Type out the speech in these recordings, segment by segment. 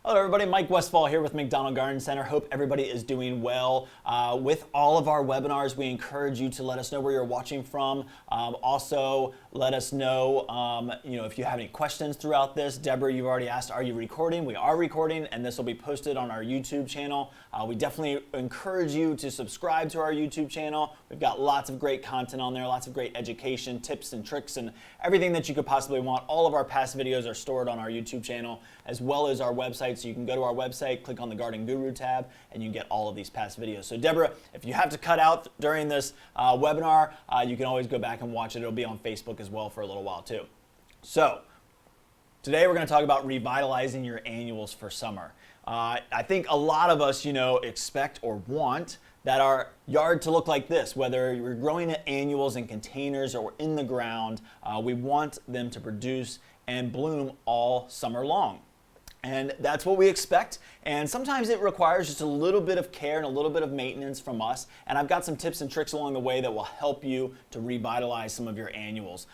Hello everybody, Mike Westfall here with McDonald Garden Center. Hope everybody is doing well. With all of our webinars, we encourage you to let us know where you're watching from. Also, let us know, if you have any questions throughout this. Deborah, you've already asked, are you recording? We are recording, and this will be posted on our YouTube channel. We definitely encourage you to subscribe to our YouTube channel. We've got lots of great content on there, lots of great education, tips and tricks, and everything that you could possibly want. All of our past videos are stored on our YouTube channel, as well as our website. So you can go to our website, click on the Garden Guru tab, and you get all of these past videos. So Deborah, if you have to cut out during this webinar, you can always go back and watch it. It'll be on Facebook as well for a little while too. So today we're going to talk about revitalizing your annuals for summer. I think a lot of us, expect or want that our yard to look like this. Whether you're growing annuals in containers or in the ground, we want them to produce and bloom all summer long. And that's what we expect, and sometimes it requires just a little bit of care and a little bit of maintenance from us, and I've got some tips and tricks along the way that will help you to revitalize some of your annuals,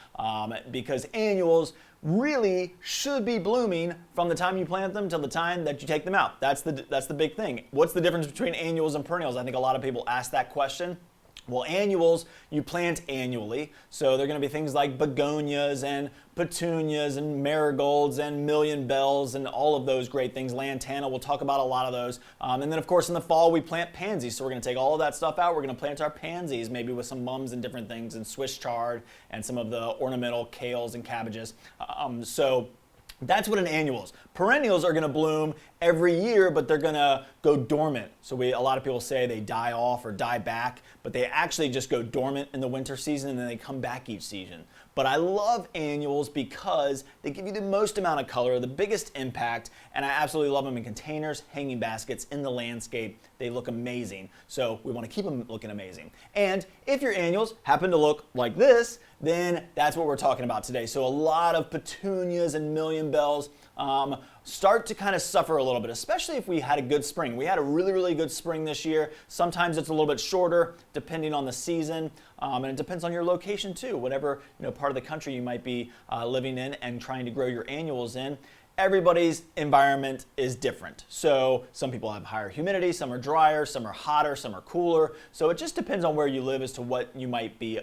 because annuals really should be blooming from the time you plant them till the time that you take them out. That's the big thing. What's the difference between annuals and perennials? I think a lot of people ask that question. Well, annuals, you plant annually, so they're going to be things like begonias and petunias and marigolds and million bells and all of those great things. Lantana, we'll talk about a lot of those. And then, of course, in the fall, we plant pansies, so we're going to take all of that stuff out. We're going to plant our pansies, maybe with some mums and different things, and Swiss chard and some of the ornamental kales and cabbages. So that's what an annual is. Perennials are going to bloom every year, but they're going to go dormant. So a lot of people say they die off or die back, but they actually just go dormant in the winter season and then they come back each season. But I love annuals because they give you the most amount of color, the biggest impact, and I absolutely love them in containers, hanging baskets, in the landscape. They look amazing. So we want to keep them looking amazing. And if your annuals happen to look like this, then that's what we're talking about today. So a lot of petunias and million bells start to kind of suffer a little bit, especially if we had a good spring. We had a really, really good spring this year. Sometimes it's a little bit shorter depending on the season, and it depends on your location too. Whatever part of the country you might be living in and trying to grow your annuals in. Everybody's environment is different. So some people have higher humidity, some are drier, some are hotter, some are cooler. So it just depends on where you live as to what you might be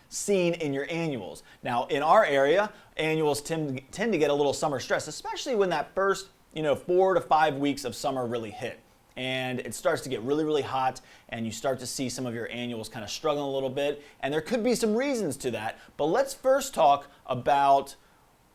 seeing in your annuals. Now in our area, annuals tend to get a little summer stress, especially when that first 4 to 5 weeks of summer really hit. And it starts to get really, really hot, and you start to see some of your annuals kind of struggling a little bit. And there could be some reasons to that. But let's first talk about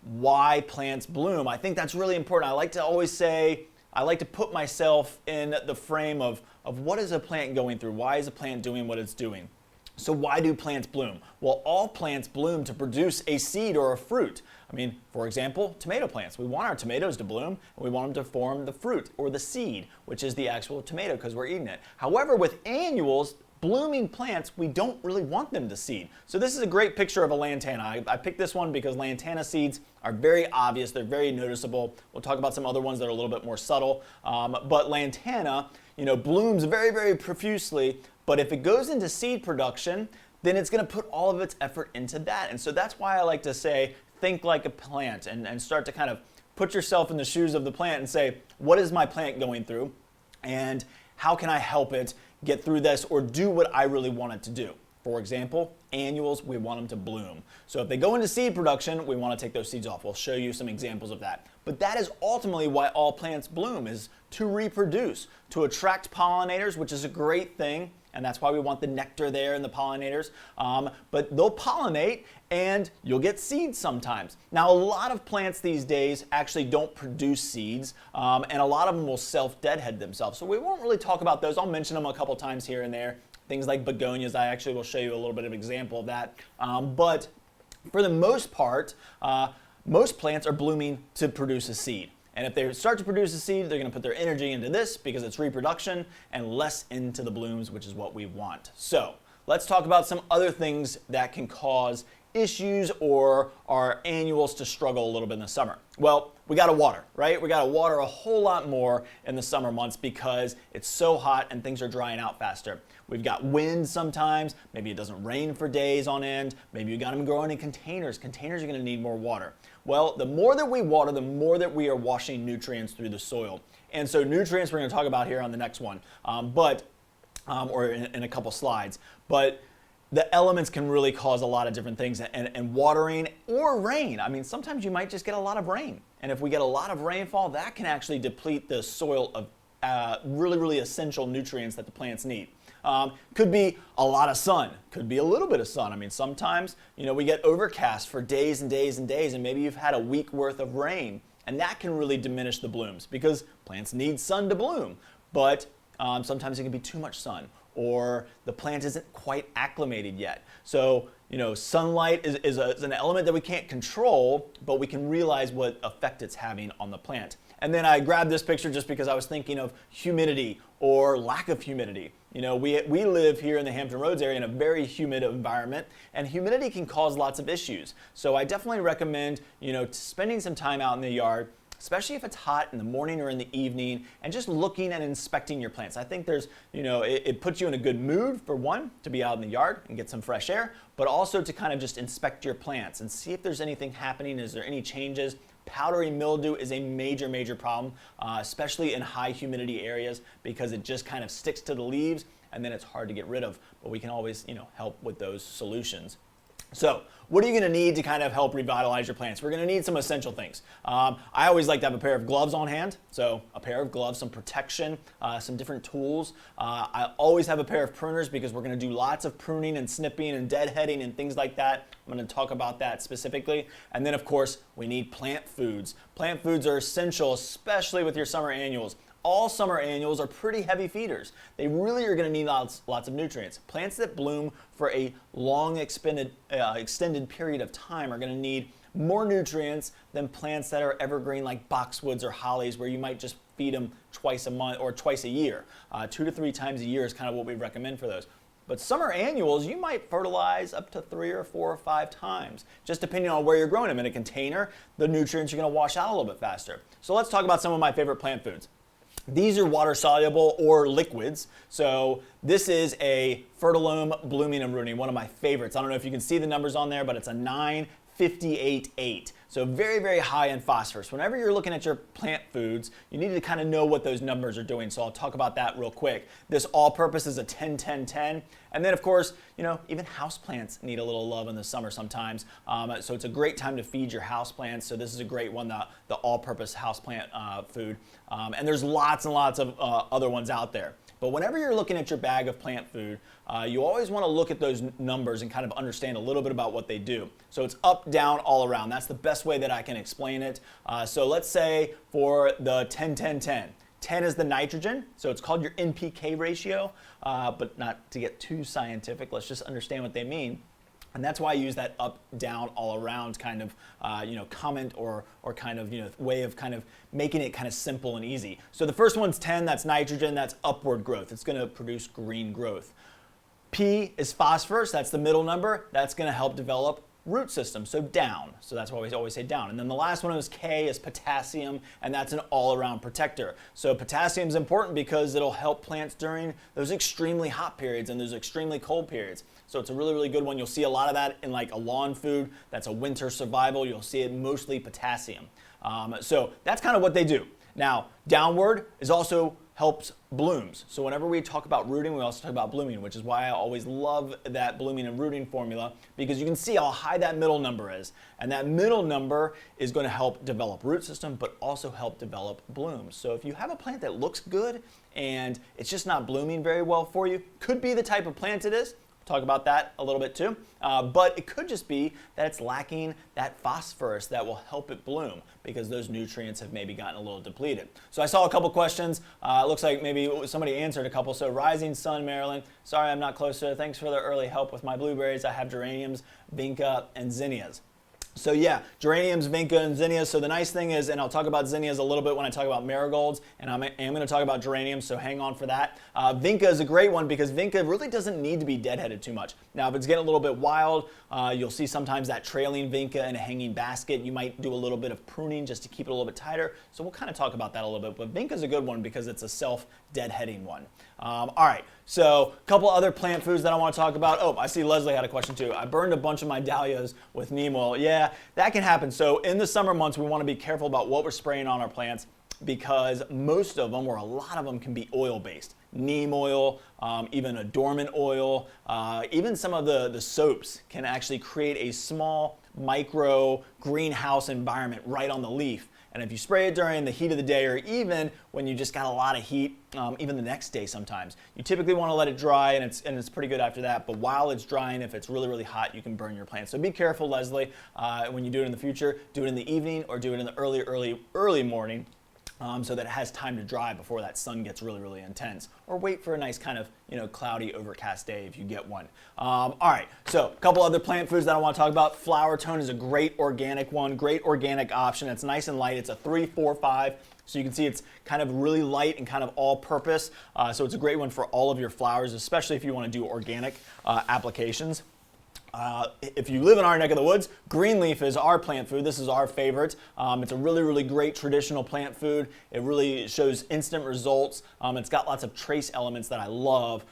why plants bloom. I think that's really important. I like to always say, I like to put myself in the frame of what is a plant going through? Why is a plant doing what it's doing? So why do plants bloom? Well, all plants bloom to produce a seed or a fruit. I mean, for example, tomato plants. We want our tomatoes to bloom, and we want them to form the fruit or the seed, which is the actual tomato because we're eating it. However, with annuals, blooming plants, we don't really want them to seed. So this is a great picture of a lantana. I picked this one because lantana seeds are very obvious. They're very noticeable. We'll talk about some other ones that are a little bit more subtle. But lantana, blooms very, very profusely. But if it goes into seed production, then it's going to put all of its effort into that. And so that's why I like to say, think like a plant and start to kind of put yourself in the shoes of the plant and say, what is my plant going through? And how can I help it get through this or do what I really want it to do? For example, annuals, we want them to bloom. So if they go into seed production, we want to take those seeds off. We'll show you some examples of that. But that is ultimately why all plants bloom, is to reproduce, to attract pollinators, which is a great thing. And that's why we want the nectar there and the pollinators. But they'll pollinate and you'll get seeds sometimes. Now, a lot of plants these days actually don't produce seeds, and a lot of them will self-deadhead themselves. So we won't really talk about those. I'll mention them a couple times here and there. Things like begonias, I actually will show you a little bit of an example of that. But for the most part, most plants are blooming to produce a seed. And if they start to produce a seed, they're going to put their energy into this because it's reproduction and less into the blooms, which is what we want. So let's talk about some other things that can cause issues or our annuals to struggle a little bit in the summer. Well, we got to water, right? We got to water a whole lot more in the summer months because it's so hot and things are drying out faster. We've got wind sometimes, maybe it doesn't rain for days on end, maybe you got them growing in containers. Containers are going to need more water. Well, the more that we water, the more that we are washing nutrients through the soil. And so nutrients we're going to talk about here on the next one, or in a couple slides. But the elements can really cause a lot of different things, and watering or rain. I mean, sometimes you might just get a lot of rain. And if we get a lot of rainfall, that can actually deplete the soil of really, really essential nutrients that the plants need. Could be a lot of sun, could be a little bit of sun. I mean, sometimes, we get overcast for days and days and days, and maybe you've had a week worth of rain, and that can really diminish the blooms because plants need sun to bloom. But sometimes it can be too much sun, or the plant isn't quite acclimated yet. So, sunlight is an element that we can't control, but we can realize what effect it's having on the plant. And then I grabbed this picture just because I was thinking of humidity or lack of humidity. We live here in the Hampton Roads area in a very humid environment, and humidity can cause lots of issues. So I definitely recommend, spending some time out in the yard, especially if it's hot in the morning or in the evening, and just looking and inspecting your plants. I think there's, it puts you in a good mood, for one, to be out in the yard and get some fresh air, but also to kind of just inspect your plants and see if there's anything happening. Is there any changes? Powdery mildew is a major, major problem, especially in high humidity areas, because it just kind of sticks to the leaves and then it's hard to get rid of. But we can always, help with those solutions. So what are you going to need to kind of help revitalize your plants? We're going to need some essential things. I always like to have a pair of gloves on hand. So a pair of gloves, some protection, some different tools. I always have a pair of pruners because we're going to do lots of pruning and snipping and deadheading and things like that. I'm going to talk about that specifically. And then, of course, we need plant foods. Plant foods are essential, especially with your summer annuals. All summer annuals are pretty heavy feeders. They really are going to need lots of nutrients. Plants that bloom for a long extended period of time are going to need more nutrients than plants that are evergreen like boxwoods or hollies, where you might just feed them twice a month or twice a year. 2 to 3 times a year is kind of what we recommend for those. But summer annuals, you might fertilize up to 3 or 4 or 5 times, just depending on where you're growing them. In a container, the nutrients are going to wash out a little bit faster. So let's talk about some of my favorite plant foods. These are water soluble or liquids. So this is a Fertiloom blooming and rooting, one of my favorites. I don't know if you can see the numbers on there, but it's a 958.8. So very, very high in phosphorus. Whenever you're looking at your plant foods, you need to kind of know what those numbers are doing. So I'll talk about that real quick. This all-purpose is a 10-10-10. And then, of course, even houseplants need a little love in the summer sometimes. So it's a great time to feed your houseplants. So this is a great one, the all-purpose houseplant food. And there's lots and lots of other ones out there. But whenever you're looking at your bag of plant food, you always want to look at those numbers and kind of understand a little bit about what they do. So it's up, down, all around. That's the best way that I can explain it. So let's say for the 10-10-10. 10 is the nitrogen, so it's called your NPK ratio, but not to get too scientific, let's just understand what they mean. And that's why I use that up, down, all around kind of, comment or kind of, way of kind of making it kind of simple and easy. So the first one's 10, that's nitrogen, that's upward growth. It's going to produce green growth. P is phosphorus, that's the middle number. That's going to help develop root system, so down. So that's why we always say down. And then the last one is K, is potassium, and that's an all-around protector. So potassium is important because it'll help plants during those extremely hot periods and those extremely cold periods. So it's a really, really good one. You'll see a lot of that in like a lawn food. That's a winter survival. You'll see it mostly potassium. So that's kind of what they do. Now, downward is also helps blooms. So whenever we talk about rooting, we also talk about blooming, which is why I always love that blooming and rooting formula, because you can see how high that middle number is. And that middle number is going to help develop root system, but also help develop blooms. So if you have a plant that looks good and it's just not blooming very well for you, could be the type of plant it is. Talk about that a little bit too, but it could just be that it's lacking that phosphorus that will help it bloom because those nutrients have maybe gotten a little depleted. So I saw a couple questions. It looks like maybe somebody answered a couple. So Rising Sun, Maryland, sorry I'm not closer. Thanks for the early help with my blueberries. I have geraniums, vinca, and zinnias. So yeah, geraniums, vinca, and zinnias. So the nice thing is, and I'll talk about zinnias a little bit when I talk about marigolds, and I am going to talk about geraniums, so hang on for that. Vinca is a great one because vinca really doesn't need to be deadheaded too much. Now, if it's getting a little bit wild, you'll see sometimes that trailing vinca in a hanging basket. You might do a little bit of pruning just to keep it a little bit tighter. So we'll kind of talk about that a little bit. But vinca is a good one because it's a self-deadheading one. All right, so a couple other plant foods that I want to talk about. Oh, I see Leslie had a question too. I burned a bunch of my dahlias with neem oil. Yeah, that can happen. So in the summer months, we want to be careful about what we're spraying on our plants because most of them, or a lot of them, can be oil-based. Neem oil, even a dormant oil, even some of the soaps can actually create a small micro greenhouse environment right on the leaf. And if you spray it during the heat of the day or even when you just got a lot of heat, even the next day sometimes, you typically want to let it dry and it's pretty good after that. But while it's drying, if it's really, really hot, you can burn your plants. So be careful, Leslie, when you do it in the future. Do it in the evening or do it in the early morning. So that it has time to dry before that sun gets really, really intense. Or wait for a nice kind of, cloudy, overcast day if you get one. All right, so a couple other plant foods that I want to talk about. Flower tone is a great organic one, great organic option. It's nice and light. It's a 3, 4, 5. So you can see it's kind of really light and kind of all-purpose. So it's a great one for all of your flowers, especially if you want to do organic applications. If you live in our neck of the woods, green leaf is our plant food. This is our favorite. It's a really, really great traditional plant food. It really shows instant results. It's got lots of trace elements that I love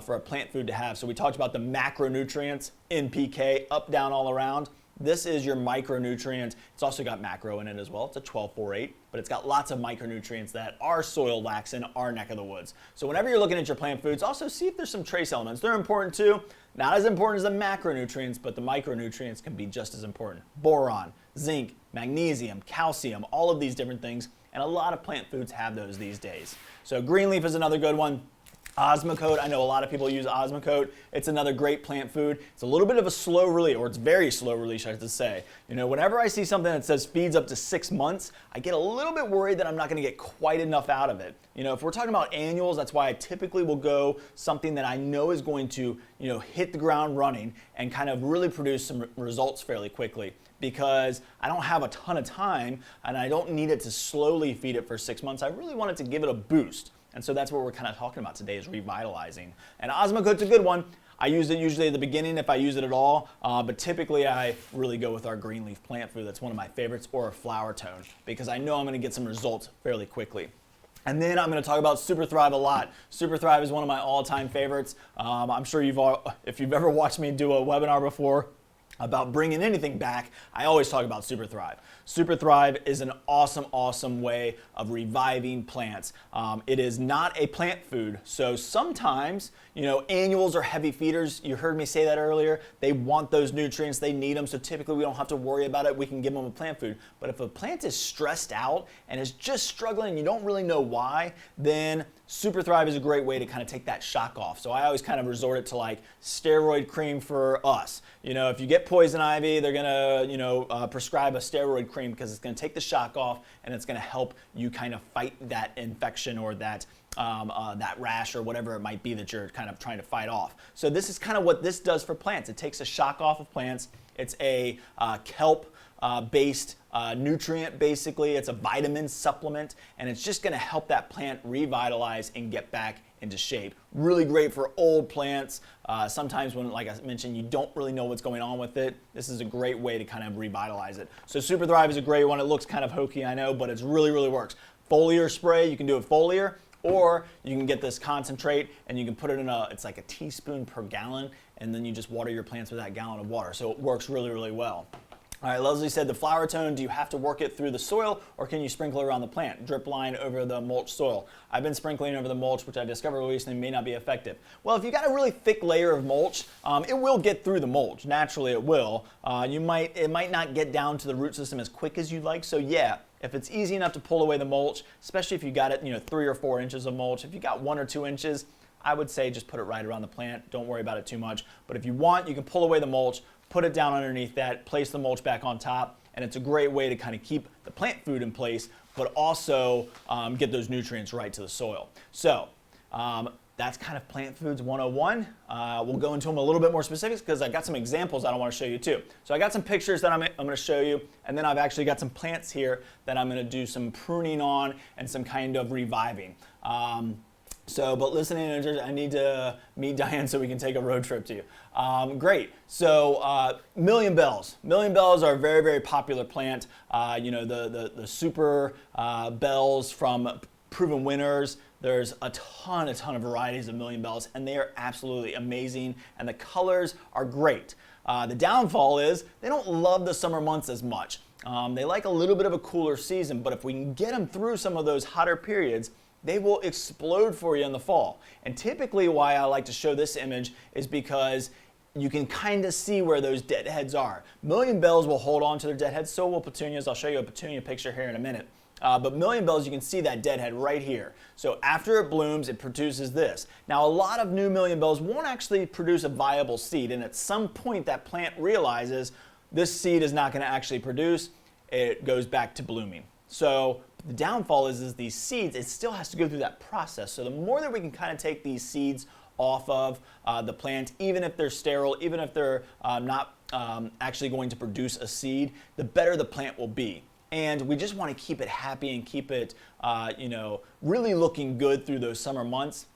for a plant food to have. So we talked about the macronutrients, NPK, up, down, all around. This is your micronutrients. It's also got macro in it as well. It's a 12-4-8, but it's got lots of micronutrients that our soil lacks in our neck of the woods. So whenever you're looking at your plant foods, also see if there's some trace elements. They're important too. Not as important as the macronutrients, but the micronutrients can be just as important. Boron, zinc, magnesium, calcium, all of these different things, and a lot of plant foods have those these days. So green leaf is another good one. Osmocote, I know a lot of people use Osmocote. It's another great plant food. It's a little bit of a slow release, or it's very slow release, I have to say. Whenever I see something that says feeds up to 6 months, I get a little bit worried that I'm not going to get quite enough out of it. If we're talking about annuals, that's why I typically will go something that I know is going to, hit the ground running and kind of really produce some results fairly quickly. Because I don't have a ton of time and I don't need it to slowly feed it for 6 months. I really want it to give it a boost. And so that's what we're kind of talking about today is revitalizing. And Osmocote's a good one. I use it usually at the beginning if I use it at all, but typically I really go with our green leaf plant food. That's one of my favorites, or a flower tone, because I know I'm going to get some results fairly quickly. And then I'm going to talk about Super Thrive a lot. Super Thrive is one of my all-time favorites. I'm sure if you've ever watched me do a webinar before about bringing anything back, I always talk about Super Thrive. Super Thrive is an awesome, awesome way of reviving plants. It is not a plant food, so sometimes, annuals are heavy feeders. You heard me say that earlier. They want those nutrients, they need them, so typically we don't have to worry about it. We can give them a plant food. But if a plant is stressed out and is just struggling and you don't really know why, then Super Thrive is a great way to kind of take that shock off. So I always kind of resort it to like steroid cream for us. If you get poison ivy, they're gonna prescribe a steroid cream because it's gonna take the shock off and it's gonna help you kind of fight that infection or that rash or whatever it might be that you're kind of trying to fight off. So this is kind of what this does for plants. It takes a shock off of plants. It's a kelp based nutrient, basically. It's a vitamin supplement, and it's just going to help that plant revitalize and get back into shape. Really great for old plants. Sometimes when, like I mentioned, you don't really know what's going on with it, this is a great way to kind of revitalize it. So Super Thrive is a great one. It looks kind of hokey, I know, but it really, really works. Foliar spray, you can do it foliar, or you can get this concentrate and you can put it in it's like a teaspoon per gallon, and then you just water your plants with that gallon of water. So it works really, really well. All right, Leslie said the flower tone, do you have to work it through the soil or can you sprinkle around the plant? Drip line over the mulch soil. I've been sprinkling over the mulch, which I discovered recently may not be effective. Well, if you got a really thick layer of mulch, it will get through the mulch. Naturally, it will. It might not get down to the root system as quick as you'd like. So yeah, if it's easy enough to pull away the mulch, especially if you got it, 3 or 4 inches of mulch. If you got 1 or 2 inches, I would say just put it right around the plant. Don't worry about it too much. But if you want, you can pull away the mulch, put it down underneath that, place the mulch back on top, and it's a great way to kind of keep the plant food in place, but also get those nutrients right to the soil. So that's kind of Plant Foods 101. We'll go into them a little bit more specifics because I got some examples that I want to show you too. So I got some pictures that I'm going to show you, and then I've actually got some plants here that I'm going to do some pruning on and some kind of reviving. But listening, I need to meet Diane so we can take a road trip to you. Great. So million bells. Million bells are a very, very popular plant. The super bells from Proven Winners. There's a ton of varieties of million bells, and they are absolutely amazing, and the colors are great. The downfall is they don't love the summer months as much. They like a little bit of a cooler season, but if we can get them through some of those hotter periods, they will explode for you in the fall. And typically why I like to show this image is because you can kind of see where those deadheads are. Million bells will hold on to their deadheads, so will petunias. I'll show you a petunia picture here in a minute. But million bells, you can see that deadhead right here. So after it blooms, it produces this. Now, a lot of new million bells won't actually produce a viable seed, and at some point that plant realizes this seed is not going to actually produce. It goes back to blooming. So the downfall is these seeds, it still has to go through that process. So the more that we can kind of take these seeds off of the plant, even if they're sterile, even if they're not actually going to produce a seed, the better the plant will be. And we just want to keep it happy and keep it, really looking good through those summer months.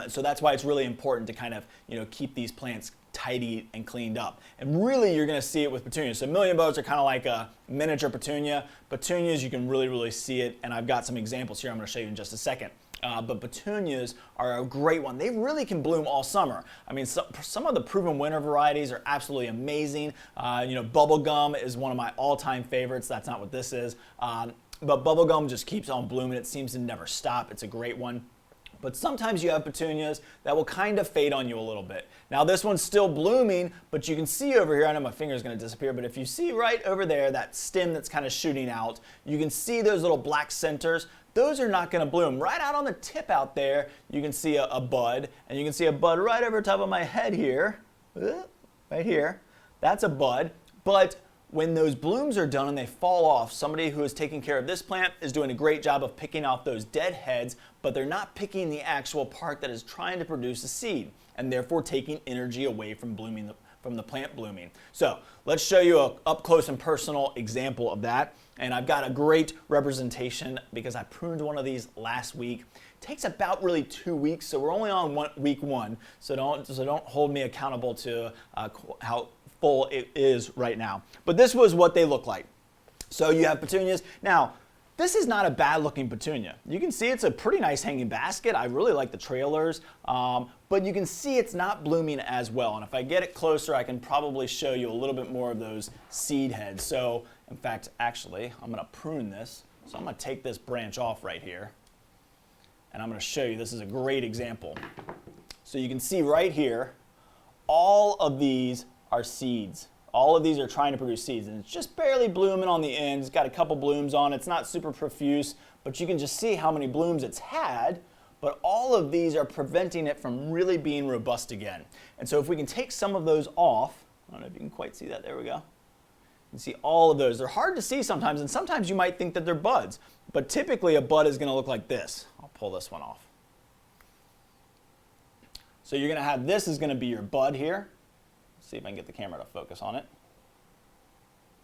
So that's why it's really important to kind of, keep these plants tidy and cleaned up. And really, you're going to see it with petunias. So million bells are kind of like a miniature petunia. Petunias, you can really see it. And I've got some examples here I'm going to show you in just a second. But petunias are a great one. They really can bloom all summer. I mean, some of the proven winter varieties are absolutely amazing. Bubblegum is one of my all-time favorites. That's not what this is. But bubblegum just keeps on blooming. It seems to never stop. It's a great one. But sometimes you have petunias that will kind of fade on you a little bit. Now this one's still blooming, but you can see over here, I know my finger's gonna disappear, but if you see right over there, that stem that's kind of shooting out, you can see those little black centers. Those are not gonna bloom. Right out on the tip out there, you can see a bud, and you can see a bud right over top of my head here, right here. That's a bud, but when those blooms are done and they fall off, somebody who is taking care of this plant is doing a great job of picking off those dead heads, but they're not picking the actual part that is trying to produce a seed, and therefore taking energy away from from the plant blooming. So let's show you an up close and personal example of that. And I've got a great representation because I pruned one of these last week. It takes about really 2 weeks, so we're only on week one. So don't hold me accountable to how full it is right now. But this was what they look like. So you have petunias. Now, this is not a bad looking petunia. You can see it's a pretty nice hanging basket. I really like the trailers, but you can see it's not blooming as well. And if I get it closer, I can probably show you a little bit more of those seed heads. So in fact, actually, I'm gonna prune this. So I'm gonna take this branch off right here, and I'm gonna show you, this is a great example. So you can see right here, all of these are seeds. All of these are trying to produce seeds, and it's just barely blooming on the ends. It's got a couple blooms on it. It's not super profuse, but you can just see how many blooms it's had, but all of these are preventing it from really being robust again. And so if we can take some of those off, I don't know if you can quite see that, there we go. You can see all of those. They're hard to see sometimes, and sometimes you might think that they're buds, but typically a bud is gonna look like this. I'll pull this one off. So you're gonna have, this is gonna be your bud here. See if I can get the camera to focus on it.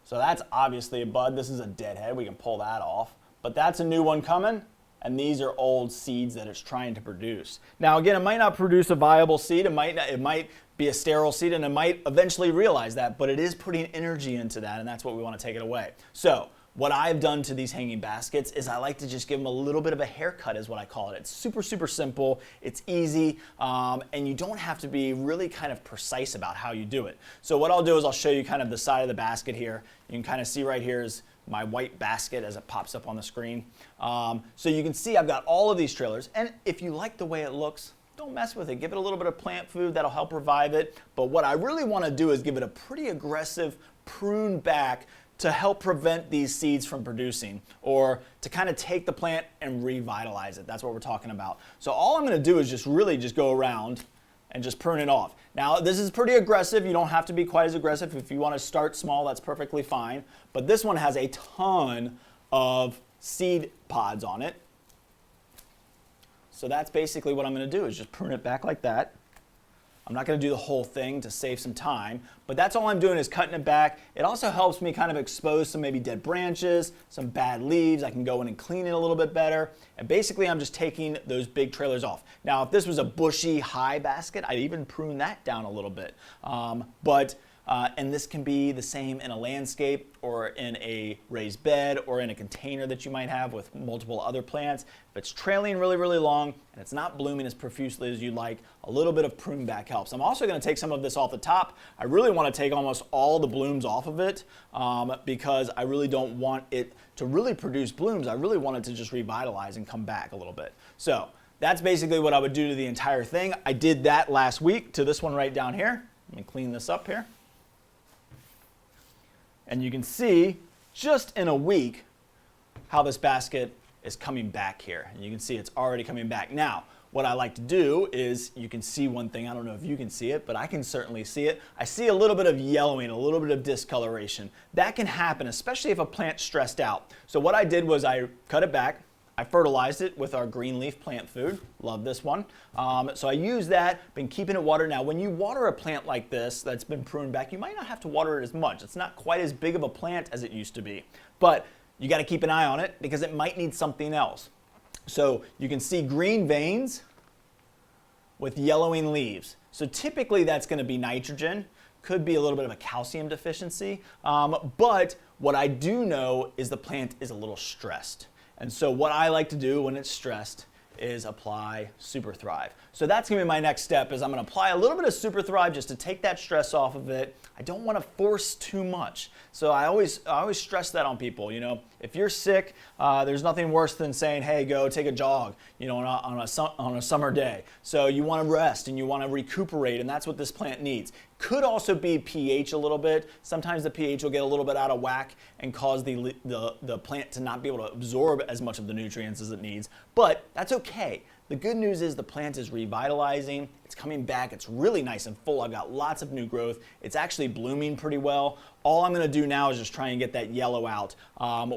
So that's obviously a bud. This is a deadhead. We can pull that off. But that's a new one coming, and these are old seeds that it's trying to produce. Now again, it might not produce a viable seed. It might be a sterile seed, and it might eventually realize that, but it is putting energy into that, and that's what we want to take it away. So what I've done to these hanging baskets is I like to just give them a little bit of a haircut, is what I call it. It's super simple, it's easy, and you don't have to be really kind of precise about how you do it. So what I'll do is I'll show you kind of the side of the basket here. You can kind of see right here is my white basket as it pops up on the screen. So you can see I've got all of these trailers, and if you like the way it looks, don't mess with it. Give it a little bit of plant food, that'll help revive it. But what I really want to do is give it a pretty aggressive prune back to help prevent these seeds from producing, or to kind of take the plant and revitalize it. That's what we're talking about. So all I'm gonna do is just really just go around and just prune it off. Now this is pretty aggressive. You don't have to be quite as aggressive. If you wanna start small, that's perfectly fine. But this one has a ton of seed pods on it. So that's basically what I'm gonna do, is just prune it back like that. I'm not going to do the whole thing to save some time, but that's all I'm doing is cutting it back. It also helps me kind of expose some maybe dead branches, some bad leaves. I can go in and clean it a little bit better. And basically I'm just taking those big trailers off. Now if this was a bushy high basket, I'd even prune that down a little bit. But and this can be the same in a landscape or in a raised bed or in a container that you might have with multiple other plants. If it's trailing really, really long and it's not blooming as profusely as you'd like, a little bit of prune back helps. I'm also going to take some of this off the top. I really want to take almost all the blooms off of it because I really don't want it to really produce blooms. I really want it to just revitalize and come back a little bit. So that's basically what I would do to the entire thing. I did that last week to this one right down here. Let me clean this up here. And you can see just in a week how this basket is coming back here. And you can see it's already coming back. Now, what I like to do is, you can see one thing, I don't know if you can see it, but I can certainly see it. I see a little bit of yellowing, a little bit of discoloration. That can happen, especially if a plant's stressed out. So what I did was I cut it back. I fertilized it with our green leaf plant food. Love this one. So I use that, been keeping it watered. Now, when you water a plant like this that's been pruned back, you might not have to water it as much. It's not quite as big of a plant as it used to be. But you got to keep an eye on it because it might need something else. So you can see green veins with yellowing leaves. So typically that's going to be nitrogen. Could be a little bit of a calcium deficiency. But what I do know is the plant is a little stressed. And so what I like to do when it's stressed is apply Super Thrive. So that's gonna be my next step, is I'm gonna apply a little bit of Super Thrive just to take that stress off of it. I don't wanna force too much. So I always stress that on people, you know. If you're sick, there's nothing worse than saying, hey, go take a jog, you know, on a summer day. So you wanna rest and you wanna recuperate, and that's what this plant needs. Could also be pH a little bit. Sometimes the pH will get a little bit out of whack and cause the plant to not be able to absorb as much of the nutrients as it needs, but that's okay. The good news is the plant is revitalizing, it's coming back, it's really nice and full. I've got lots of new growth. It's actually blooming pretty well. All I'm gonna do now is just try and get that yellow out,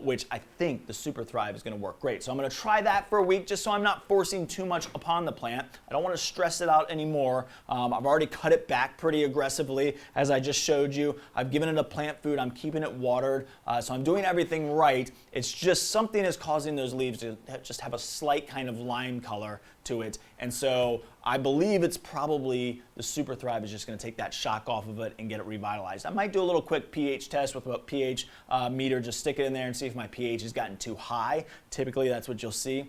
which I think the Super Thrive is gonna work great. So I'm gonna try that for a week just so I'm not forcing too much upon the plant. I don't wanna stress it out anymore. I've already cut it back pretty aggressively, as I just showed you. I've given it a plant food, I'm keeping it watered, so I'm doing everything right. It's just something is causing those leaves to just have a slight kind of lime color to it. And so I believe it's probably the Super Thrive is just going to take that shock off of it and get it revitalized. I might do a little quick pH test with a pH meter, just stick it in there and see if my pH has gotten too high. Typically that's what you'll see.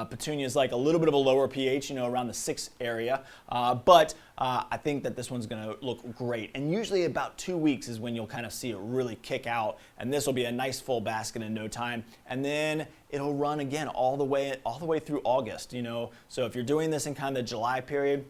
Petunia is like a little bit of a lower pH, you know, around the 6 area, but I think that this one's going to look great. And usually about 2 weeks is when you'll kind of see it really kick out, and this will be a nice full basket in no time. And then it'll run again all the way through August, you know. So if you're doing this in kind of the July period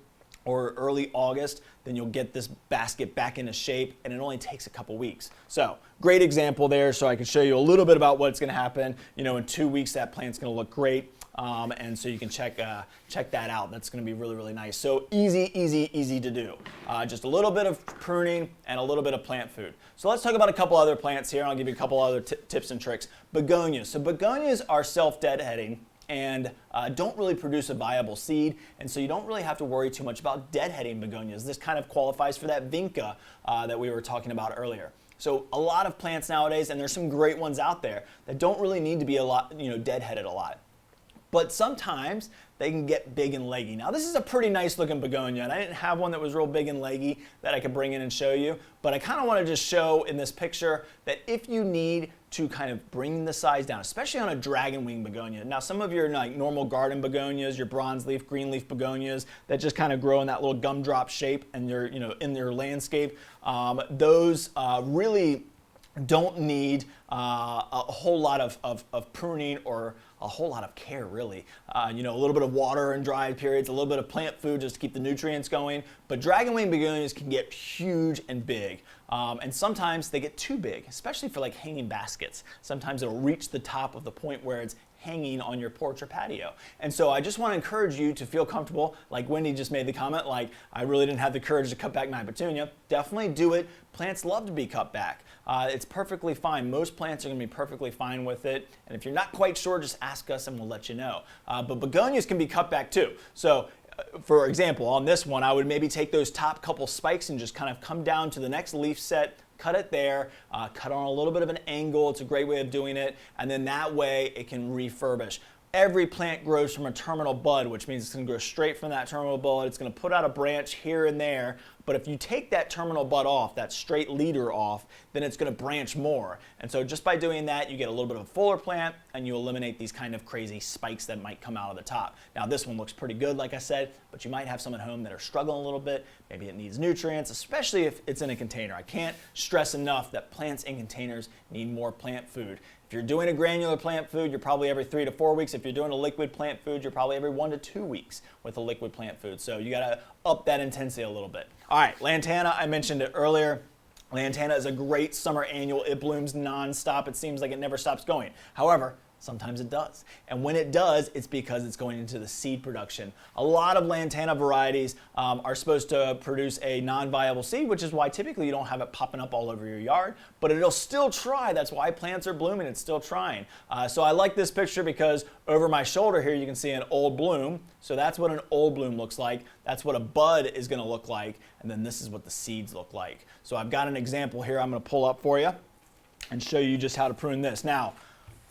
or early August, then you'll get this basket back into shape, and it only takes a couple weeks. So great example there, so I can show you a little bit about what's going to happen. You know, in 2 weeks that plant's going to look great. And so you can check that out. That's going to be really, really nice. So easy to do. Just a little bit of pruning and a little bit of plant food. So let's talk about a couple other plants here. I'll give you a couple other tips and tricks. Begonias. So begonias are self-deadheading and don't really produce a viable seed, and so you don't really have to worry too much about deadheading begonias. This kind of qualifies for that vinca that we were talking about earlier. So a lot of plants nowadays, and there's some great ones out there that don't really need to be deadheaded a lot. But sometimes they can get big and leggy. Now this is a pretty nice looking begonia, and I didn't have one that was real big and leggy that I could bring in and show you, but I kind of want to just show in this picture that if you need to kind of bring the size down, especially on a dragon wing begonia. Now some of your like normal garden begonias, your bronze leaf, green leaf begonias that just kind of grow in that little gumdrop shape and they're, you know, in their landscape, those really don't need a whole lot of pruning or a whole lot of care, really. You know, a little bit of water in dry periods, a little bit of plant food just to keep the nutrients going. But dragonwing begonias can get huge and big. And sometimes they get too big, especially for like hanging baskets. Sometimes it'll reach the top of the point where it's hanging on your porch or patio. And so I just want to encourage you to feel comfortable, like Wendy just made the comment, like I really didn't have the courage to cut back my petunia. Definitely do it. Plants love to be cut back. It's perfectly fine. Most plants are going to be perfectly fine with it. And if you're not quite sure, just ask us and we'll let you know. But begonias can be cut back too. So for example, on this one, I would maybe take those top couple spikes and just kind of come down to the next leaf set, cut it there, cut on a little bit of an angle. It's a great way of doing it. And then that way it can refurbish. Every plant grows from a terminal bud, which means it's going to grow straight from that terminal bud. It's going to put out a branch here and there, But if you take that terminal bud off, that straight leader off, then it's going to branch more. And so just by doing that, you get a little bit of a fuller plant and you eliminate these kind of crazy spikes that might come out of the top. Now this one looks pretty good, like I said, but you might have some at home that are struggling a little bit. Maybe it needs nutrients, especially if it's in a container. I can't stress enough that plants in containers need more plant food. If you're doing a granular plant food, you're probably every 3 to 4 weeks. If you're doing a liquid plant food, you're probably every 1 to 2 weeks with a liquid plant food. So you gotta up that intensity a little bit. All right, Lantana, I mentioned it earlier. Lantana is a great summer annual. It blooms nonstop. It seems like it never stops going. However, sometimes it does. And when it does, it's because it's going into the seed production. A lot of Lantana varieties are supposed to produce a non-viable seed, which is why typically you don't have it popping up all over your yard, but it'll still try. That's why plants are blooming. It's still trying. So I like this picture because over my shoulder here, you can see an old bloom. So that's what an old bloom looks like. That's what a bud is going to look like. And then this is what the seeds look like. So I've got an example here I'm going to pull up for you and show you just how to prune this. Now,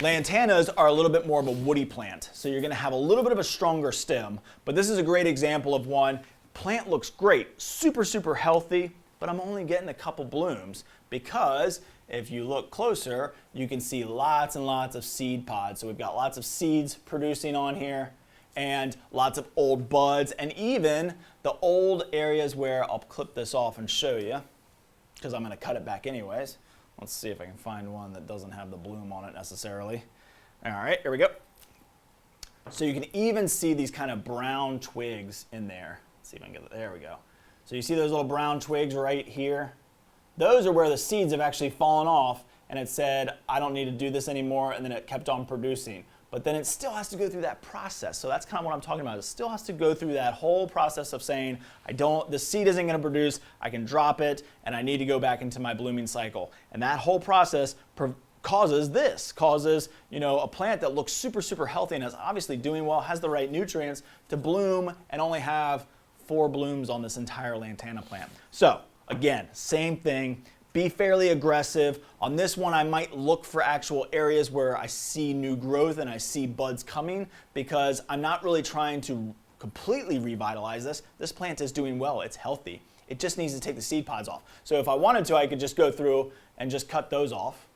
Lantanas are a little bit more of a woody plant, so you're going to have a little bit of a stronger stem, but this is a great example of one. Plant looks great, super, super healthy, but I'm only getting a couple blooms because if you look closer, you can see lots and lots of seed pods. So we've got lots of seeds producing on here and lots of old buds, and even the old areas where I'll clip this off and show you because I'm going to cut it back anyways. Let's see if I can find one that doesn't have the bloom on it necessarily. All right, here we go. So you can even see these kind of brown twigs in there. Let's see if I can get it. There we go. So you see those little brown twigs right here? Those are where the seeds have actually fallen off and it said, I don't need to do this anymore, and then it kept on producing. But then it still has to go through that process. So that's kind of what I'm talking about. It still has to go through that whole process of saying, the seed isn't going to produce, I can drop it, and I need to go back into my blooming cycle. And that whole process causes a plant that looks super, super healthy and is obviously doing well, has the right nutrients to bloom and only have 4 blooms on this entire Lantana plant. So again, same thing. Be fairly aggressive. On this one, I might look for actual areas where I see new growth and I see buds coming because I'm not really trying to completely revitalize this. This plant is doing well. It's healthy. It just needs to take the seed pods off. So if I wanted to, I could just go through and just cut those off,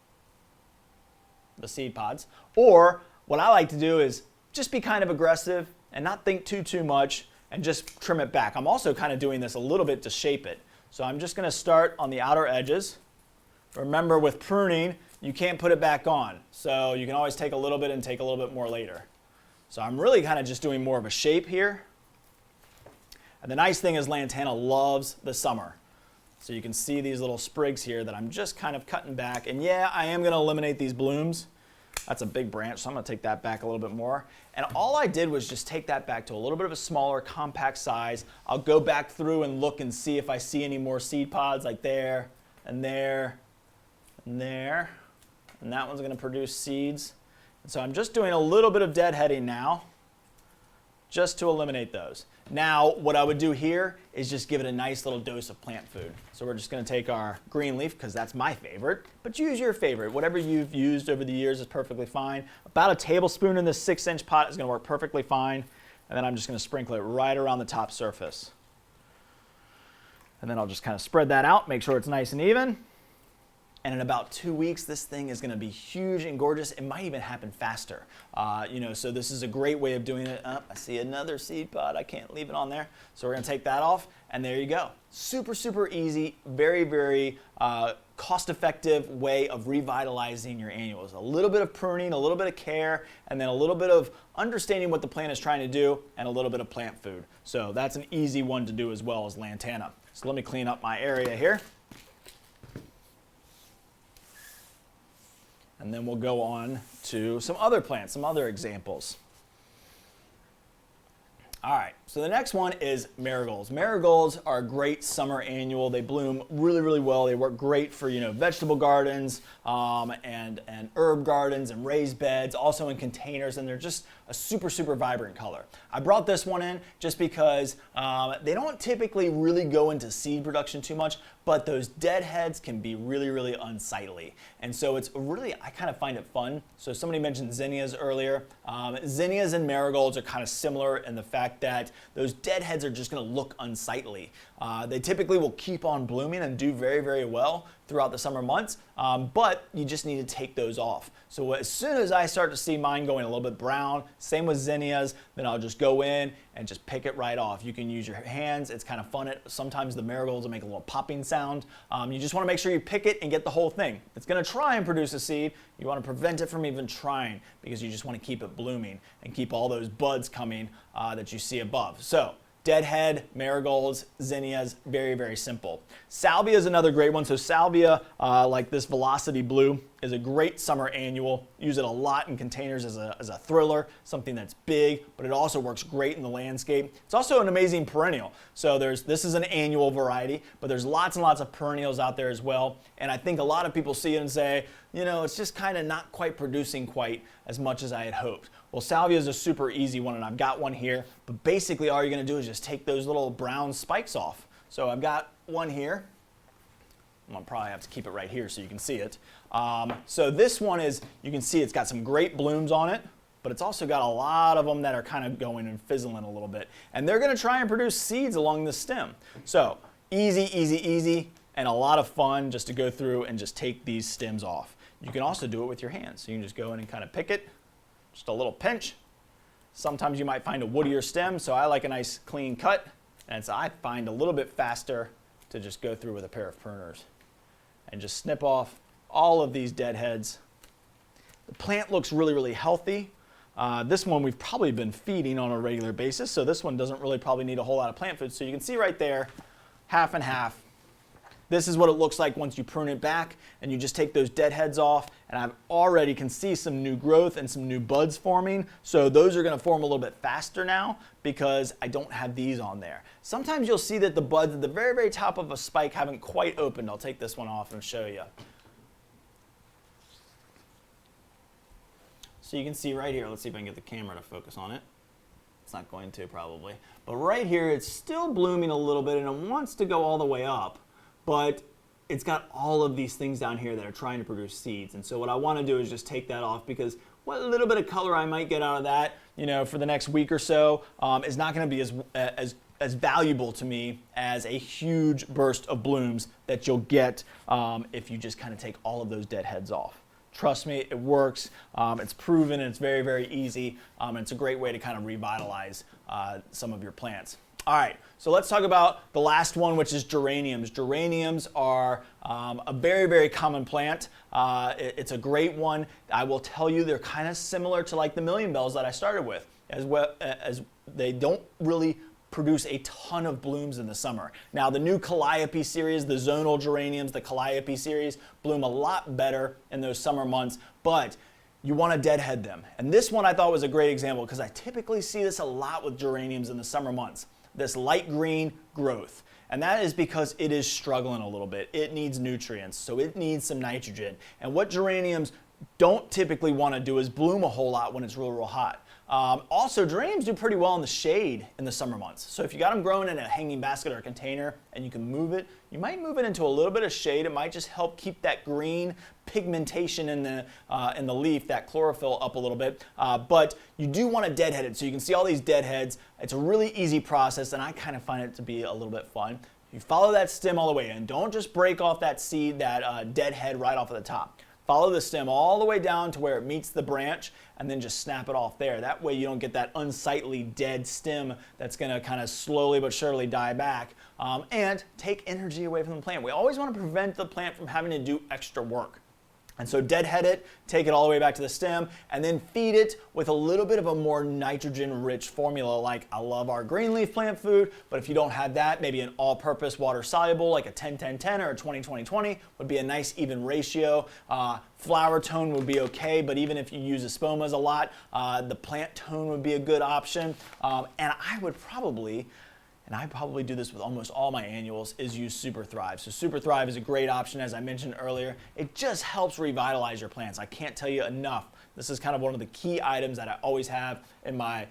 the seed pods. Or what I like to do is just be kind of aggressive and not think too much and just trim it back. I'm also kind of doing this a little bit to shape it. So I'm just going to start on the outer edges. Remember, with pruning, you can't put it back on. So you can always take a little bit and take a little bit more later. So I'm really kind of just doing more of a shape here. And the nice thing is Lantana loves the summer. So you can see these little sprigs here that I'm just kind of cutting back. And yeah, I am going to eliminate these blooms. That's a big branch, so I'm going to take that back a little bit more. And all I did was just take that back to a little bit of a smaller, compact size. I'll go back through and look and see if I see any more seed pods like there and there and there. And that one's going to produce seeds. And so I'm just doing a little bit of deadheading now just to eliminate those. Now, what I would do here is just give it a nice little dose of plant food. So we're just going to take our green leaf, because that's my favorite, but use your favorite. Whatever you've used over the years is perfectly fine. About a tablespoon in this 6-inch pot is going to work perfectly fine. And then I'm just going to sprinkle it right around the top surface. And then I'll just kind of spread that out, make sure it's nice and even. And in about 2 weeks, this thing is going to be huge and gorgeous. It might even happen faster. So this is a great way of doing it. I see another seed pod. I can't leave it on there. So we're going to take that off, and there you go. Super, super easy, very, very cost-effective way of revitalizing your annuals. A little bit of pruning, a little bit of care, and then a little bit of understanding what the plant is trying to do, and a little bit of plant food. So that's an easy one to do as well as Lantana. So let me clean up my area here. And then we'll go on to some other plants, some other examples. All right, so the next one is marigolds. Marigolds are a great summer annual. They bloom really, really well. They work great for vegetable gardens and herb gardens and raised beds, also in containers, and they're just a super, super vibrant color. I brought this one in just because they don't typically really go into seed production too much, but those deadheads can be really, really unsightly. And so it's really, I kind of find it fun. So somebody mentioned zinnias earlier. Zinnias and marigolds are kind of similar in the fact that those deadheads are just going to look unsightly. They typically will keep on blooming and do very, very well throughout the summer months, but you just need to take those off. So as soon as I start to see mine going a little bit brown, same with zinnias, then I'll just go in and just pick it right off. You can use your hands. It's kind of fun. Sometimes the marigolds will make a little popping sound. You just want to make sure you pick it and get the whole thing. It's going to try and produce a seed. You want to prevent it from even trying because you just want to keep it blooming and keep all those buds coming that you see above. So deadhead, marigolds, zinnias, very, very simple. Salvia is another great one. So salvia, like this velocity blue, is a great summer annual. Use it a lot in containers as a thriller, something that's big, but it also works great in the landscape. It's also an amazing perennial. So this is an annual variety, but there's lots and lots of perennials out there as well. And I think a lot of people see it and say, you know, it's just kind of not quite producing quite as much as I had hoped. Well, salvia is a super easy one, and I've got one here, but basically all you're gonna do is just take those little brown spikes off. So I've got one here. I'll probably have to keep it right here so you can see it. So this one is, you can see it's got some great blooms on it, but it's also got a lot of them that are kind of going and fizzling a little bit. And they're gonna try and produce seeds along the stem. So easy, easy, easy, and a lot of fun just to go through and just take these stems off. You can also do it with your hands. So you can just go in and kind of pick it, just a little pinch. Sometimes you might find a woodier stem, so I like a nice clean cut. And so I find a little bit faster to just go through with a pair of pruners and just snip off all of these deadheads. The plant looks really, really healthy. This one we've probably been feeding on a regular basis, so this one doesn't really probably need a whole lot of plant food. So you can see right there, half and half. This is what it looks like once you prune it back and you just take those deadheads off, and I already can see some new growth and some new buds forming. So those are gonna form a little bit faster now because I don't have these on there. Sometimes you'll see that the buds at the very, very top of a spike haven't quite opened. I'll take this one off and show you. So you can see right here, let's see if I can get the camera to focus on it. It's not going to probably. But right here, it's still blooming a little bit and it wants to go all the way up. But it's got all of these things down here that are trying to produce seeds. And so what I want to do is just take that off, because what little bit of color I might get out of that, you know, for the next week or so is not going to be as valuable to me as a huge burst of blooms that you'll get if you just kind of take all of those dead heads off. Trust me, it works. It's proven, and it's very, very easy. And it's a great way to kind of revitalize some of your plants. All right, so let's talk about the last one, which is geraniums. Geraniums are a very, very common plant. It's a great one. I will tell you, they're kind of similar to like the million bells that I started with, as well as they don't really produce a ton of blooms in the summer. Now the new calliope series, the zonal geraniums, the calliope series, bloom a lot better in those summer months, but you want to deadhead them. And this one I thought was a great example because I typically see this a lot with geraniums in the summer months. This light green growth. And that is because it is struggling a little bit. It needs nutrients, so it needs some nitrogen. And what geraniums don't typically want to do is bloom a whole lot when it's real, real hot. Also, geraniums do pretty well in the shade in the summer months. So if you got them growing in a hanging basket or a container and you can move it, you might move it into a little bit of shade. It might just help keep that green pigmentation in the leaf, that chlorophyll, up a little bit. But you do want to deadhead it. So you can see all these deadheads. It's a really easy process, and I kind of find it to be a little bit fun. You follow that stem all the way in. Don't just break off that seed, that deadhead right off at the top. Follow the stem all the way down to where it meets the branch, and then just snap it off there. That way you don't get that unsightly dead stem that's going to kind of slowly but surely die back and take energy away from the plant. We always want to prevent the plant from having to do extra work. And so deadhead it, take it all the way back to the stem, and then feed it with a little bit of a more nitrogen-rich formula. Like, I love our green leaf plant food, but if you don't have that, maybe an all-purpose water-soluble like a 10-10-10 or a 20-20-20 would be a nice even ratio. Flower tone would be okay, but even if you use espomas a lot, the plant tone would be a good option. And I probably do this with almost all my annuals, is use Super Thrive. So Super Thrive is a great option, as I mentioned earlier. It just helps revitalize your plants. I can't tell you enough. This is kind of one of the key items that I always have in my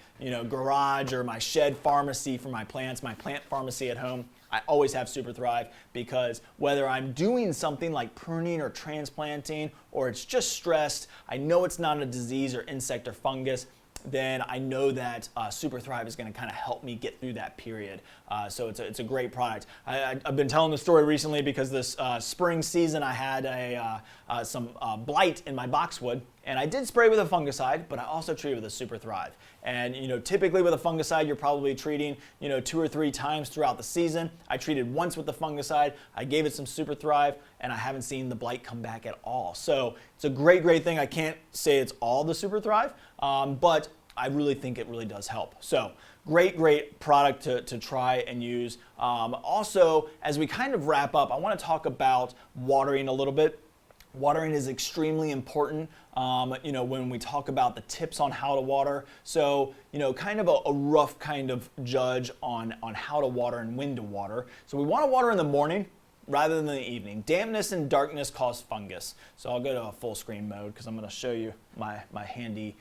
garage or my shed pharmacy for my plants, my plant pharmacy at home. I always have Super Thrive, because whether I'm doing something like pruning or transplanting, or it's just stressed, I know it's not a disease or insect or fungus, then I know that Super Thrive is going to kind of help me get through that period. So it's a great product. I've been telling the story recently because this spring season I had some blight in my boxwood, and I did spray with a fungicide, but I also treated with a Super Thrive. And typically with a fungicide, you're probably treating 2 or 3 times throughout the season. I treated once with the fungicide, I gave it some Super Thrive, and I haven't seen the blight come back at all. So it's a great thing. I can't say it's all the Super Thrive, but I really think it really does help. So great product to try and use. Also, as we kind of wrap up, I want to talk about watering a little bit. Watering is extremely important, when we talk about the tips on how to water. So, kind of a rough kind of judge on how to water and when to water. So we want to water in the morning rather than the evening. Dampness and darkness cause fungus. So I'll go to a full screen mode because I'm going to show you my handy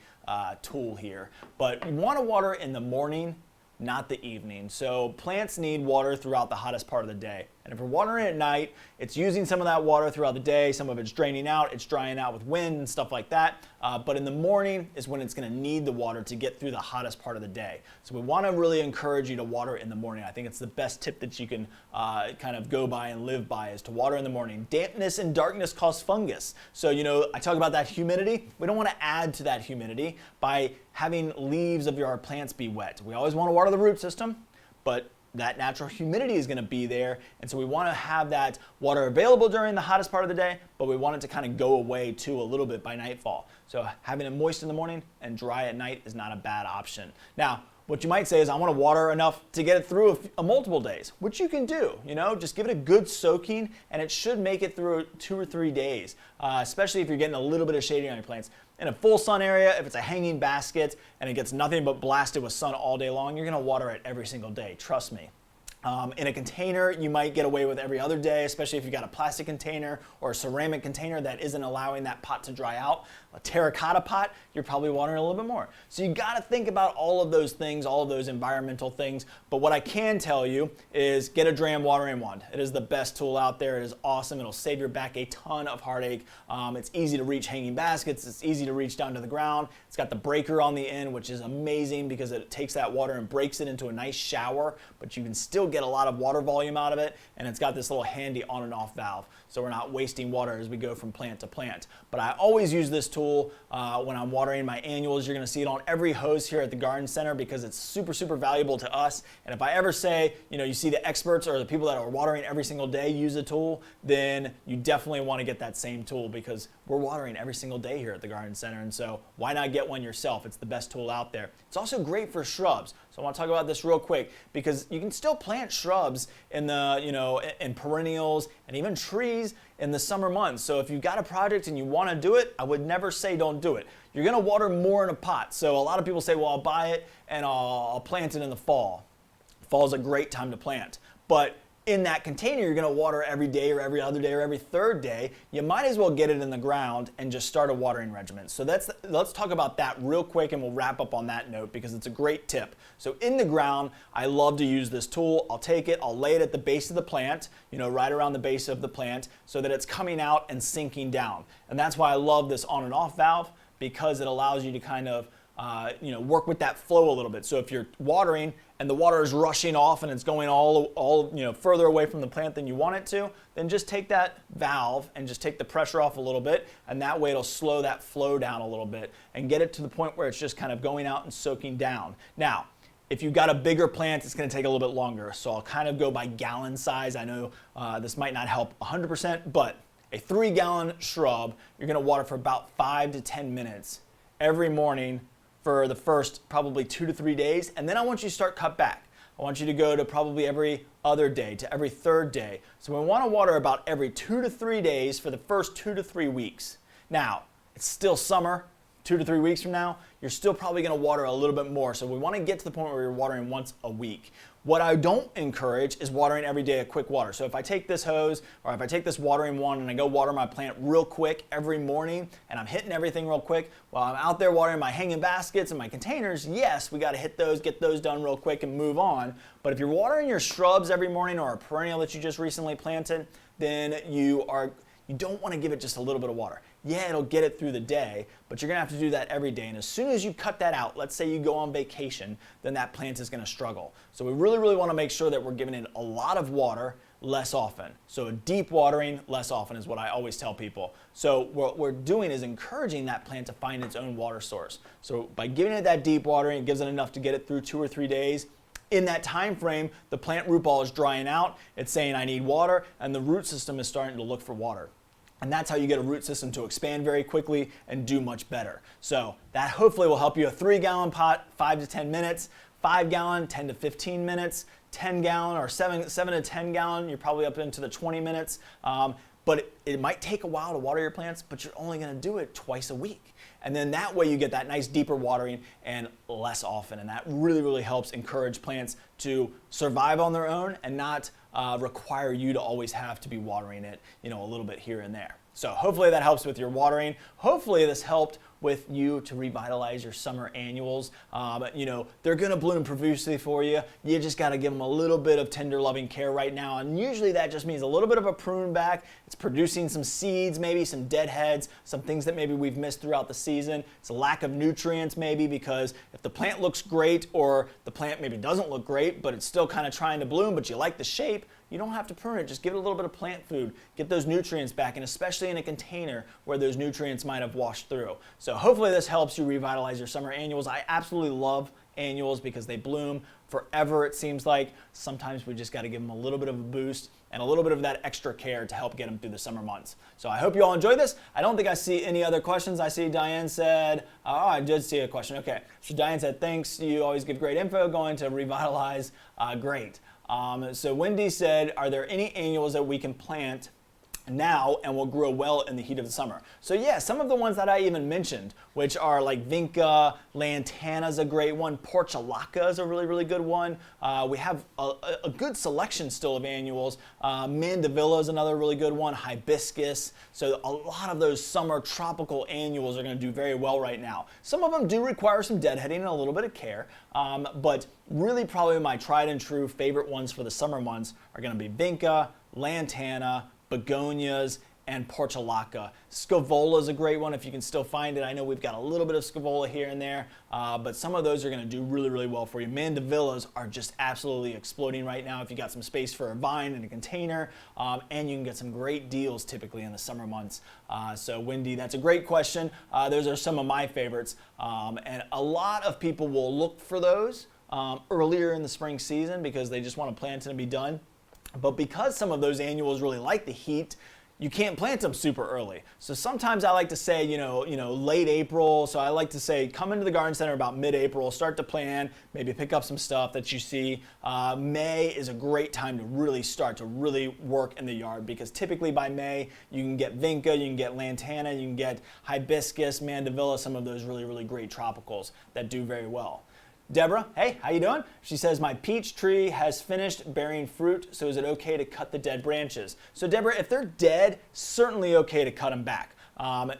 tool here. But you want to water in the morning, not the evening. So plants need water throughout the hottest part of the day. And if we're watering at night, it's using some of that water throughout the day. Some of it's draining out, it's drying out with wind and stuff like that. But in the morning is when it's going to need the water to get through the hottest part of the day. So we want to really encourage you to water in the morning. I think it's the best tip that you can kind of go by and live by, is to water in the morning. Dampness and darkness cause fungus. So, I talk about that humidity. We don't want to add to that humidity by having leaves of our plants be wet. We always want to water the root system, but that natural humidity is going to be there, and so we want to have that water available during the hottest part of the day, but we want it to kind of go away too a little bit by nightfall. So having it moist in the morning and dry at night is not a bad option. Now, what you might say is, I want to water enough to get it through multiple days, which you can do. Just give it a good soaking, and it should make it through 2 or 3 days, especially if you're getting a little bit of shading on your plants. In a full sun area, if it's a hanging basket and it gets nothing but blasted with sun all day long, you're going to water it every single day, trust me. In a container, you might get away with every other day, especially if you've got a plastic container or a ceramic container that isn't allowing that pot to dry out. A terracotta pot, you're probably watering a little bit more. So you got to think about all of those things, all of those environmental things. But what I can tell you is get a Dram watering wand. It is the best tool out there. It is awesome. It'll save your back a ton of heartache. It's easy to reach hanging baskets. It's easy to reach down to the ground. It's got the breaker on the end, which is amazing because it takes that water and breaks it into a nice shower, but you can still get a lot of water volume out of it, and it's got this little handy on and off valve, so we're not wasting water as we go from plant to plant. But I always use this tool when I'm watering my annuals. You're going to see it on every hose here at the garden center because it's super valuable to us. And if I ever say, you see the experts or the people that are watering every single day use a tool, then you definitely want to get that same tool because we're watering every single day here at the garden center, and so why not get one yourself? It's the best tool out there. It's also great for shrubs. So I want to talk about this real quick because you can still plant shrubs in the, in perennials and even trees in the summer months. So if you've got a project and you want to do it, I would never say don't do it. You're going to water more in a pot. So a lot of people say, well, I'll buy it and I'll plant it in the fall. Fall is a great time to plant. But in that container, you're going to water every day or every other day or every third day. You might as well get it in the ground and just start a watering regimen. So let's talk about that real quick, and we'll wrap up on that note because it's a great tip. So in the ground, I love to use this tool. I'll take it, I'll lay it at the base of the plant, right around the base of the plant, so that it's coming out and sinking down. And that's why I love this on and off valve, because it allows you to kind of work with that flow a little bit. So if you're watering and the water is rushing off and it's going all further away from the plant than you want it to, then just take that valve and just take the pressure off a little bit, and that way it'll slow that flow down a little bit and get it to the point where it's just kind of going out and soaking down. Now, if you've got a bigger plant, it's going to take a little bit longer. So I'll kind of go by gallon size. I know this might not help 100%, but a 3-gallon shrub, you're going to water for about 5 to 10 minutes every morning for the first probably 2 to 3 days, and then I want you to start cut back. I want you to go to probably every other day, to every third day. So we want to water about every 2 to 3 days for the first 2 to 3 weeks. Now, it's still summer. 2 to 3 weeks from now, you're still probably going to water a little bit more. So we want to get to the point where you're watering once a week. What I don't encourage is watering every day a quick water. So if I take this hose or if I take this watering wand and I go water my plant real quick every morning and I'm hitting everything real quick while I'm out there watering my hanging baskets and my containers, yes, we got to hit those, get those done real quick and move on. But if you're watering your shrubs every morning or a perennial that you just recently planted, then you don't want to give it just a little bit of water. yeah, it'll get it through the day, but you're gonna have to do that every day. And as soon as you cut that out, let's say you go on vacation, then that plant is gonna struggle. So we really, really wanna make sure that we're giving it a lot of water, less often. So deep watering, less often is what I always tell people. So what we're doing is encouraging that plant to find its own water source. So by giving it that deep watering, it gives it enough to get it through 2 or 3 days. In that time frame, the plant root ball is drying out, it's saying I need water, and the root system is starting to look for water. And that's how you get a root system to expand very quickly and do much better. So that hopefully will help you. A 3-gallon pot, 5 to 10 minutes, 5-gallon, 10 to 15 minutes, 10-gallon or 7 to 10 gallon, you're probably up into the 20 minutes. But it might take a while to water your plants, but you're only gonna do it twice a week. And then that way you get that nice deeper watering and less often. And that really, really helps encourage plants to survive on their own and not require you to always have to be watering it, a little bit here and there. So hopefully that helps with your watering. Hopefully this helped with you to revitalize your summer annuals. They're gonna bloom profusely for you. You just gotta give them a little bit of tender loving care right now. And usually that just means a little bit of a prune back. It's producing some seeds, maybe some deadheads, some things that maybe we've missed throughout the season. It's a lack of nutrients maybe, because if the plant looks great or the plant maybe doesn't look great, but it's still kind of trying to bloom, but you like the shape, you don't have to prune it. Just give it a little bit of plant food. Get those nutrients back, and especially in a container where those nutrients might have washed through. So hopefully this helps you revitalize your summer annuals. I absolutely love annuals because they bloom forever, it seems like. Sometimes we just got to give them a little bit of a boost and a little bit of that extra care to help get them through the summer months. So I hope you all enjoyed this. I don't think I see any other questions. I see Diane said, oh, I did see a question. Okay, so Diane said, thanks, you always give great info, going to revitalize. Great. So Wendy said, are there any annuals that we can plant now and will grow well in the heat of the summer? So yeah, some of the ones that I even mentioned, which are like vinca, lantana is a great one, portulaca is a really, really good one. We have a good selection still of annuals. Mandevilla is another really good one, hibiscus. So a lot of those summer tropical annuals are going to do very well right now. Some of them do require some deadheading and a little bit of care, but really probably my tried and true favorite ones for the summer months are going to be vinca, lantana, begonias, and portulaca. Scaevola is a great one if you can still find it. I know we've got a little bit of scaevola here and there, but some of those are going to do really, really well for you. Mandevillas are just absolutely exploding right now if you got some space for a vine in a container, and you can get some great deals typically in the summer months. So Wendy, that's a great question. Those are some of my favorites, and a lot of people will look for those earlier in the spring season because they just want to plant it and be done. But because some of those annuals really like the heat, you can't plant them super early. So sometimes I like to say, late April. So I like to say, come into the garden center about mid-April, start to plan, maybe pick up some stuff that you see. May is a great time to really start to really work in the yard, because typically by May, you can get vinca, you can get lantana, you can get hibiscus, mandevilla, some of those really, really great tropicals that do very well. Deborah, hey, how you doing? She says, my peach tree has finished bearing fruit, so is it okay to cut the dead branches? So Deborah, if they're dead, certainly okay to cut them back.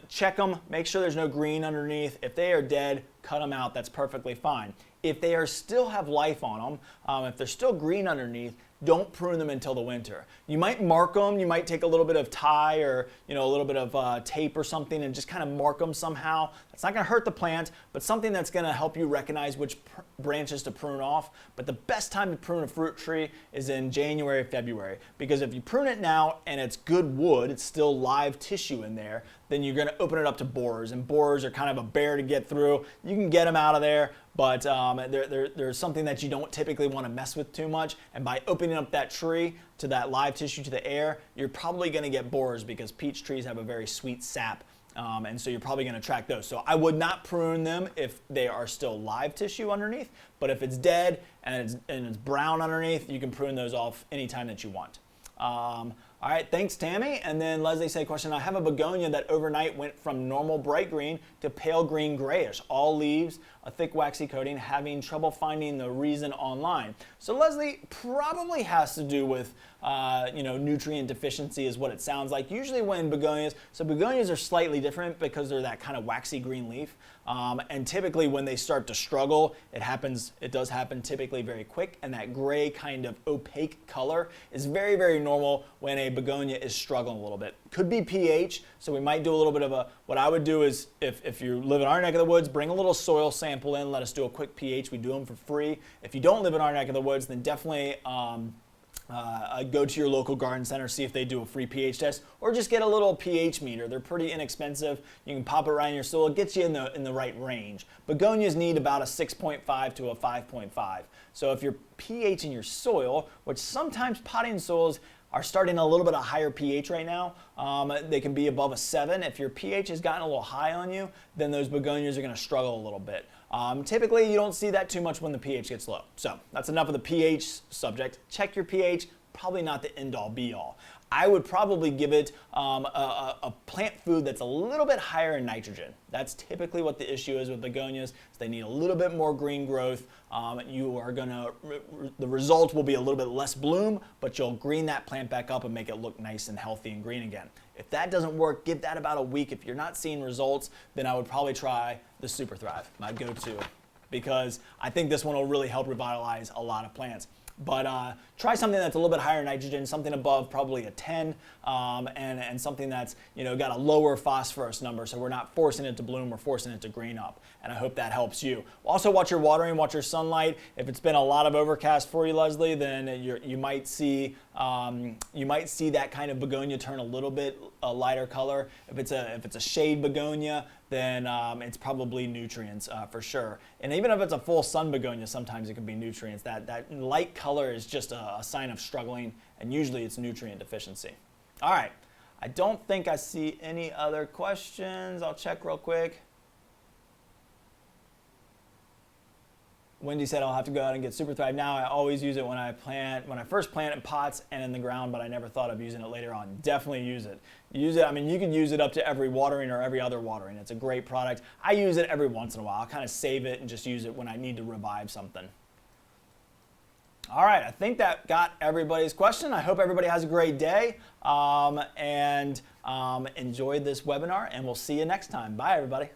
Check them, make sure there's no green underneath. If they are dead, cut them out, that's perfectly fine. If they still have life on them, if they're still green underneath, don't prune them until the winter. You might mark them, you might take a little bit of tie or a little bit of tape or something and just kind of mark them somehow. That's not going to hurt the plant, but something that's going to help you recognize which branches to prune off. But the best time to prune a fruit tree is in January, February, because if you prune it now and it's good wood, it's still live tissue in there, then you're going to open it up to borers, and borers are kind of a bear to get through. You can get them out of there, but there's something that you don't typically want to mess with too much, and by opening up that tree to that live tissue to the air, you're probably going to get borers because peach trees have a very sweet sap, and so you're probably going to attract those. So I would not prune them if they are still live tissue underneath, but if it's dead and it's brown underneath, you can prune those off anytime that you want. All right, thanks, Tammy. And then Leslie said, question, I have a begonia that overnight went from normal bright green to pale green grayish, all leaves, a thick waxy coating, having trouble finding the reason online. So Leslie, probably has to do with nutrient deficiency is what it sounds like. Usually when begonias are slightly different because they're that kind of waxy green leaf. And typically when they start to struggle, it does happen typically very quick, and that gray kind of opaque color is very, very normal when a begonia is struggling a little bit. Could be pH, so we might do a little bit of what I would do is, if you live in our neck of the woods, bring a little soil sample in, let us do a quick pH. We do them for free. If you don't live in our neck of the woods, then definitely go to your local garden center, see if they do a free pH test, or just get a little pH meter. They're pretty inexpensive. You can pop it right in your soil. It gets you in the right range. Begonias need about a 6.5 to a 5.5. So if your pH in your soil, which sometimes potting soils are starting a little bit of higher pH right now, they can be above a 7. If your pH has gotten a little high on you, then those begonias are going to struggle a little bit. Typically, you don't see that too much when the pH gets low. So that's enough of the pH subject. Check your pH, probably not the end-all be-all. I would probably give it a plant food that's a little bit higher in nitrogen. That's typically what the issue is with begonias. Is they need a little bit more green growth. The result will be a little bit less bloom, but you'll green that plant back up and make it look nice and healthy and green again. If that doesn't work, give that about a week. If you're not seeing results, then I would probably try the Super Thrive, my go-to, because I think this one will really help revitalize a lot of plants. But try something that's a little bit higher nitrogen, something above probably a 10, and something that's got a lower phosphorus number, so we're not forcing it to bloom, we're forcing it to green up. And I hope that helps you. Also, watch your watering, watch your sunlight. If it's been a lot of overcast for you, Leslie, then you might see that kind of begonia turn a little bit a lighter color. If it's a shade begonia, then it's probably nutrients for sure. And even if it's a full sun begonia, sometimes it can be nutrients. That light color is just a sign of struggling, and usually it's nutrient deficiency. All right, I don't think I see any other questions. I'll check real quick. Wendy said I'll have to go out and get Super Thrive now. I always use it when I first plant in pots and in the ground, but I never thought of using it later on. Definitely use it. I mean, you can use it up to every watering or every other watering. It's a great product. I use it every once in a while. I'll kind of save it and just use it when I need to revive something. All right, I think that got everybody's question. I hope everybody has a great day and enjoyed this webinar, and we'll see you next time. Bye, everybody.